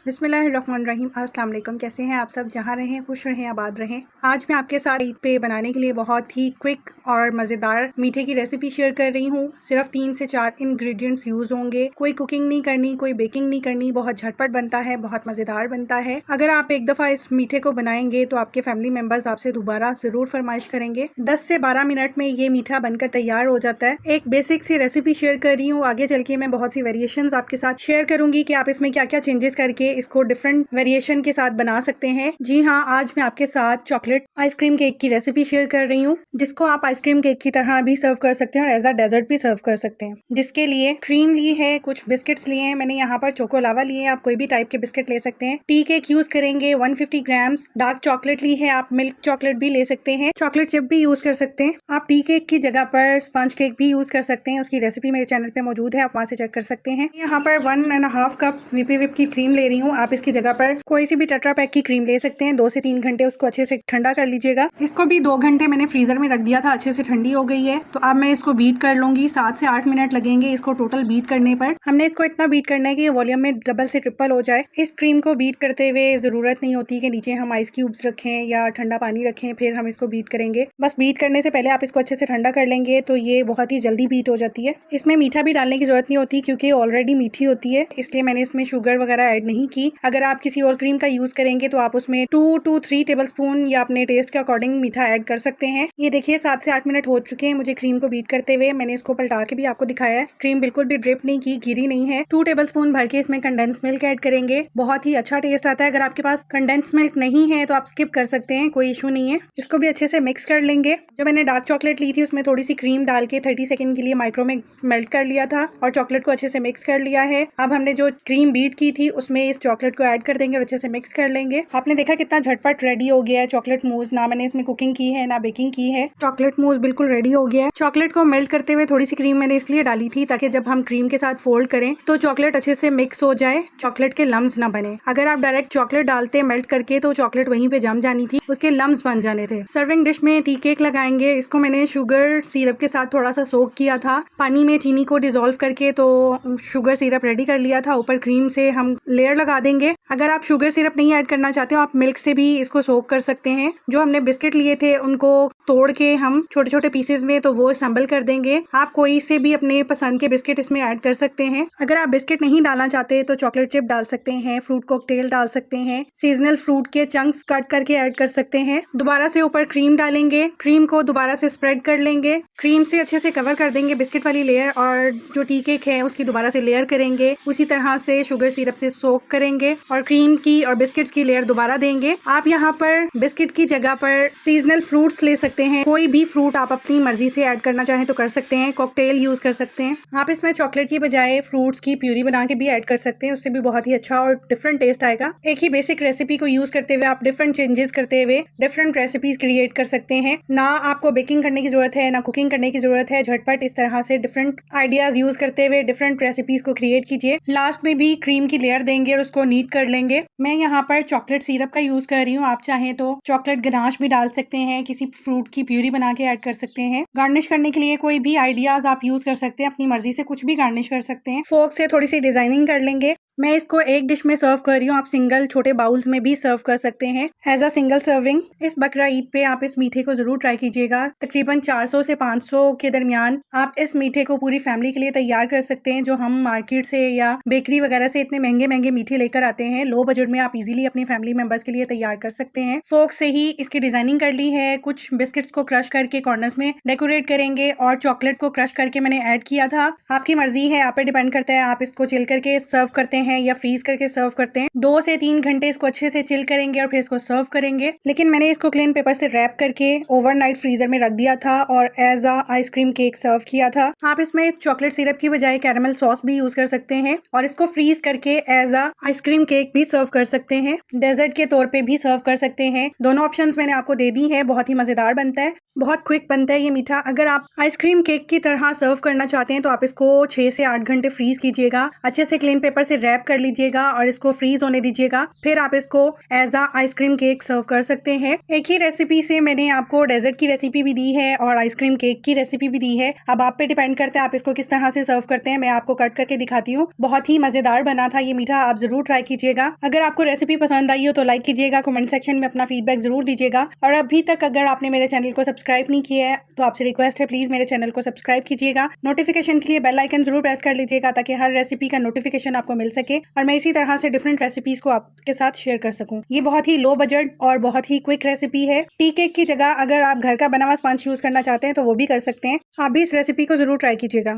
बिस्मिल्लाहिर्रहमानिर्रहीम। अस्सलाम वालेकुम। कैसे हैं आप सब? जहाँ रहें खुश रहें, आबाद रहें। आज मैं आपके साथ ईद पे बनाने के लिए बहुत ही क्विक और मज़ेदार मीठे की रेसिपी शेयर कर रही हूँ। सिर्फ 3 से 4 इंग्रेडिएंट्स यूज़ होंगे। कोई कुकिंग नहीं करनी, कोई बेकिंग नहीं करनी, बहुत झटपट बनता है, बहुत मज़ेदार बनता है। अगर आप एक दफ़ा इस मीठे को बनाएंगे तो आपके फैमिली मेम्बर्स आपसे दोबारा ज़रूर फरमाइश करेंगे। 10 से 12 मिनट में ये मीठा बनकर तैयार हो जाता है। एक बेसिक सी रेसिपी शेयर कर रही हूँ, आगे चल के मैं बहुत सी वेरिएशंस आपके साथ शेयर करूंगी कि आप इसमें क्या क्या चेंजेस करके इसको डिफरेंट वेरिएशन के साथ बना सकते हैं। जी हाँ, आज मैं आपके साथ चॉकलेट आइसक्रीम केक की रेसिपी शेयर कर रही हूँ, जिसको आप आइसक्रीम केक की तरह भी सर्व कर सकते हैं और एज अ डेजर्ट भी सर्व कर सकते हैं। जिसके लिए क्रीम ली है, कुछ बिस्किट्स लिए हैं, मैंने यहाँ पर चोको लावा लिए हैं, आप कोई भी टाइप के बिस्किट ले सकते हैं। टी केक यूज करेंगे 150 ग्राम्स। डार्क चॉकलेट ली है, आप मिल्क चॉकलेट भी ले सकते हैं, चॉकलेट चिप भी यूज कर सकते हैं। आप टी केक की जगह पर स्पंज केक भी यूज कर सकते हैं, उसकी रेसिपी मेरे चैनल पे मौजूद है, आप वहाँ से चेक कर सकते हैं। यहाँ पर 1.5 कप व्हिपी व्हिप की क्रीम ले रही हूँ। आप इसकी जगह पर कोई सी भी टेट्रा पैक की क्रीम ले सकते हैं। 2 से 3 घंटे उसको अच्छे से ठंडा कर लीजिएगा। इसको भी 2 घंटे मैंने फ्रीजर में रख दिया था, अच्छे से ठंडी हो गई है। तो अब मैं इसको बीट कर लूंगी। 7 से 8 मिनट लगेंगे इसको टोटल बीट करने पर। हमने इसको इतना बीट करना है कि वॉल्यूम में डबल से ट्रिपल हो जाए। इस क्रीम को बीट करते हुए जरूरत नहीं होती कि नीचे हम आइस क्यूब्स रखें या ठंडा पानी रखें फिर हम इसको बीट करेंगे। बस बीट करने से पहले आप इसको अच्छे से ठंडा कर लेंगे तो ये बहुत ही जल्दी बीट हो जाती है। इसमें मीठा भी डालने की जरूरत नहीं होती क्योंकि ऑलरेडी मीठी होती है, इसलिए मैंने इसमें शुगर वगैरह ऐड नहीं की। अगर आप किसी और क्रीम का यूज करेंगे तो आप उसमें 2 to 3 टेबलस्पून या अपने टेस्ट के अकॉर्डिंग मीठा ऐड कर सकते हैं। ये देखिए 7 से 8 मिनट हो चुके हैं मुझे क्रीम को बीट करते हुए। मैंने इसको पलटा के भी आपको दिखाया है, क्रीम बिल्कुल भी ड्रिप नहीं की, गिरी नहीं है। 2 टेबलस्पून भर के इसमें कंडेंस मिल्क ऐड करेंगे, बहुत ही अच्छा टेस्ट आता है। अगर आपके पास कंडेंस मिल्क नहीं है तो आप स्किप कर सकते हैं, कोई इशू नहीं है। इसको भी अच्छे से मिक्स कर लेंगे। जो मैंने डार्क चॉकलेट ली थी उसमें थोड़ी सी क्रीम डाल के 30 सेकंड के लिए माइक्रो में मेल्ट कर लिया था और चॉकलेट को अच्छे से मिक्स कर लिया है। अब हमने जो क्रीम बीट की थी उसमें इस चॉकलेट को ऐड कर देंगे और अच्छे से मिक्स कर लेंगे। आपने देखा कितना झटपट रेडी हो गया है चॉकलेट मूस। ना मैंने इसमें कुकिंग की है ना बेकिंग की है, चॉकलेट मूस बिल्कुल रेडी हो गया है। चॉकलेट को मेल्ट करते हुए थोड़ी सी क्रीम मैंने इसलिए डाली थी ताकि जब हम क्रीम के साथ फोल्ड करें तो चॉकलेट अच्छे से मिक्स हो जाए, चॉकलेट के लम्स ना बने। अगर आप डायरेक्ट चॉकलेट डालते मेल्ट करके तो चॉकलेट वहीं पे जम जानी थी, उसके लम्स बन जाने थे। सर्विंग डिश में टी केक लगाएंगे। इसको मैंने शुगर सिरप के साथ थोड़ा सा सोक किया था, पानी में चीनी को डिसॉल्व करके तो शुगर सिरप रेडी कर लिया था। ऊपर क्रीम से हम लेयर लगा देंगे। अगर आप शुगर सिरप नहीं ऐड करना चाहते हो आप मिल्क से भी इसको सोक कर सकते हैं। जो हमने बिस्किट लिए थे उनको तोड़ के हम छोटे छोटे पीसेस में तो वो असेंबल कर देंगे। आप कोई से भी अपने पसंद के बिस्किट इसमें ऐड कर सकते हैं। अगर आप बिस्किट नहीं डालना चाहते तो चॉकलेट चिप डाल सकते हैं, फ्रूट कॉकटेल डाल सकते हैं, सीजनल फ्रूट के चंक्स कट करके ऐड कर सकते हैं। दोबारा से ऊपर क्रीम डालेंगे, क्रीम को दोबारा से स्प्रेड कर लेंगे, क्रीम से अच्छे से कवर कर देंगे बिस्किट वाली लेयर और जो टी केक है उसकी दोबारा से लेयर करेंगे। उसी तरह से शुगर सिरप से सोक करेंगे और क्रीम की और बिस्किट्स की लेयर दोबारा देंगे। आप यहाँ पर बिस्किट की जगह पर सीजनल फ्रूट्स ले सकते हैं, कोई भी फ्रूट आप अपनी मर्जी से ऐड करना चाहें तो कर सकते हैं। कॉकटेल यूज कर सकते हैं। आप इसमें चॉकलेट की बजाय फ्रूट्स की प्यूरी बना के भी ऐड कर सकते हैं, उससे भी बहुत ही अच्छा और डिफरेंट टेस्ट आएगा। एक ही बेसिक रेसिपी को यूज करते हुए आप डिफरेंट चेंजेस करते हुए डिफरेंट रेसिपीज क्रिएट कर सकते हैं। ना आपको बेकिंग करने की जरूरत है ना कुकिंग करने की जरूरत है, झटपट इस तरह से डिफरेंट आइडियाज यूज करते हुए डिफरेंट रेसिपीज को क्रिएट कीजिए। लास्ट में भी क्रीम की लेयर देंगे और उसको नीट कर लेंगे। मैं यहाँ पर चॉकलेट सिरप का यूज कर रही हूँ, आप चाहें तो चॉकलेट गनाश भी डाल सकते हैं, किसी फ्रूट की प्यूरी बना के ऐड कर सकते हैं। गार्निश करने के लिए कोई भी आइडियाज आप यूज कर सकते हैं, अपनी मर्जी से कुछ भी गार्निश कर सकते हैं। फोर्क से थोड़ी सी डिजाइनिंग कर लेंगे। मैं इसको एक डिश में सर्व कर रही हूँ, आप सिंगल छोटे बाउल्स में भी सर्व कर सकते हैं एज अ सिंगल सर्विंग। इस बकरा ईद पे आप इस मीठे को जरूर ट्राई कीजिएगा। तकरीबन 400 से 500 के दरमियान आप इस मीठे को पूरी फैमिली के लिए तैयार कर सकते हैं। जो हम मार्केट से या बेकरी वगैरह से इतने महंगे महंगे मीठे लेकर आते हैं, लो बजट में आप इजीली अपनी फैमिली मेंबर्स के लिए तैयार कर सकते हैं। फोर्क से ही इसकी डिजाइनिंग कर ली है। कुछ बिस्किट्स को क्रश करके कॉर्नर्स में डेकोरेट करेंगे और चॉकलेट को क्रश करके मैंने ऐड किया था। आपकी मर्जी है, आप पे डिपेंड करता है, आप इसको चिल करके सर्व करते हैं या फ्रीज करके सर्व करते हैं। 2 से 3 घंटे इसको अच्छे से चिल करेंगे और फिर इसको सर्व करेंगे। लेकिन मैंने इसको क्लीन पेपर से रैप करके ओवरनाइट फ्रीजर में रख दिया था और एज अ आइसक्रीम केक सर्व किया था। आप इसमें चॉकलेट सिरप की बजाय कैरेमल सॉस भी यूज कर सकते हैं और इसको फ्रीज करके एज अ आइसक्रीम केक भी सर्व कर सकते हैं, डेजर्ट के तौर पे भी सर्व कर सकते हैं। दोनों ऑप्शंस मैंने आपको दे दी है। बहुत ही मजेदार बनता है, बहुत क्विक बनता है ये मीठा। अगर आप आइसक्रीम केक की तरह सर्व करना चाहते हैं तो आप इसको 6 से 8 घंटे फ्रीज कीजिएगा। अच्छे से क्लीन पेपर से रैप रैप कर लीजिएगा और इसको फ्रीज होने दीजिएगा। फिर आप इसको एज आ आइसक्रीम केक सर्व कर सकते हैं। एक ही रेसिपी से मैंने आपको डेजर्ट की रेसिपी भी दी है और आइसक्रीम केक की रेसिपी भी दी है। अब आप पे डिपेंड करता है आप इसको किस तरह से सर्व करते हैं। मैं आपको कट करके दिखाती हूँ। बहुत ही मजेदार बना था ये मीठा, आप जरूर ट्राई कीजिएगा। अगर आपको रेसिपी पसंद आई हो तो लाइक कीजिएगा, कमेंट सेक्शन में अपना फीडबैक जरूर दीजिएगा। और अभी तक अगर आपने मेरे चैनल को सब्सक्राइब नहीं किया है तो आपसे रिक्वेस्ट है, प्लीज मेरे चैनल को सब्सक्राइब कीजिएगा। नोटिफिकेशन के लिए बेल आइकन जरूर प्रेस कर लीजिएगा ताकि हर रेसिपी का नोटिफिकेशन आपको मिल सके और मैं इसी तरह से डिफरेंट रेसिपीज को आपके साथ शेयर कर सकूं। ये बहुत ही लो बजट और बहुत ही क्विक रेसिपी है। टी केक की जगह अगर आप घर का बना हुआ स्पंज यूज करना चाहते हैं तो वो भी कर सकते हैं। आप भी इस रेसिपी को जरूर ट्राई कीजिएगा।